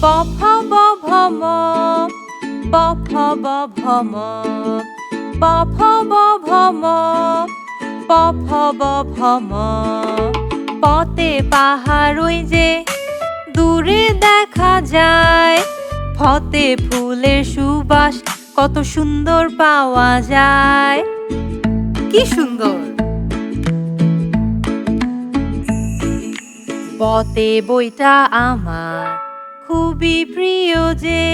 প ফ ব ভ ম প ফ ব ভ ম প ফ ব ভ ম প ফ ব ভ ম পতে পাহাড় ওই যে দূরে দেখা যায়, ফতে ফুলের সুবাস কত সুন্দর পাওয়া যায়। কি সুন্দর! পতে বইটা আমার খুবই প্রিয় যে,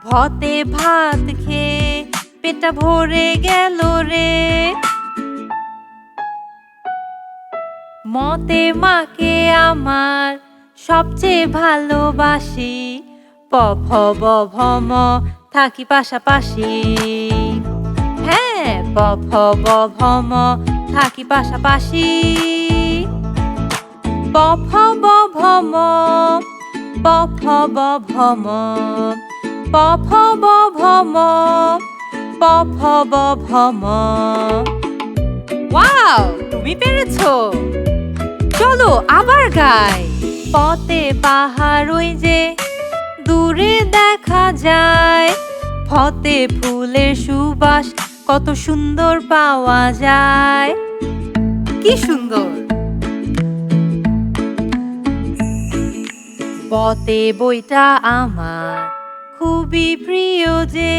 ভতে ভাত খেয়ে পেটটা ভরে গেল রে। মতে মাকে আমার সবচেয়ে ভালোবাসি, প ফ ব ভ ম থাকি পাশাপাশি। হ্যাঁ, প ফ ব ভ ম থাকি পাশাপাশি। প ফ ব ভ ম প ফ ব ভ ম প ফ ব ভ ম প ফ ব ভ ম। ওয়াও, তুমি পেরেছো! চলো আবার গাই। পতে পাহাড় ওই যে দূরে দেখা যায়, ফতে ফুলের সুবাস কত সুন্দর পাওয়া যায়। কি সুন্দর! পতে বইটা আমার খুবই প্রিয় যে,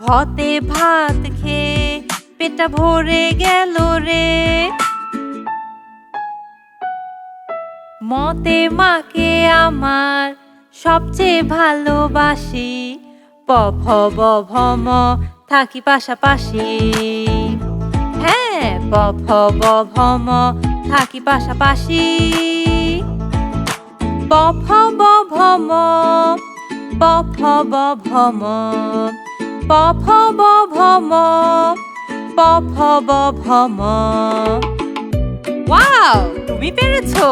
ভতে ভাত খেয়ে পেটটা ভরে গেল রে। মতে মাকে আমার সবচেয়ে ভালোবাসি, প ফ ব ভ ম থাকি পাশাপাশি। হ্যাঁ, প ফ ব ভ ম থাকি পাশাপাশি। প ফ ব ভ ম প ফ ব ভ ম প ফ ব ভ ম প ফ ব ভ ম। ওয়াও, তুমি পেরেছো!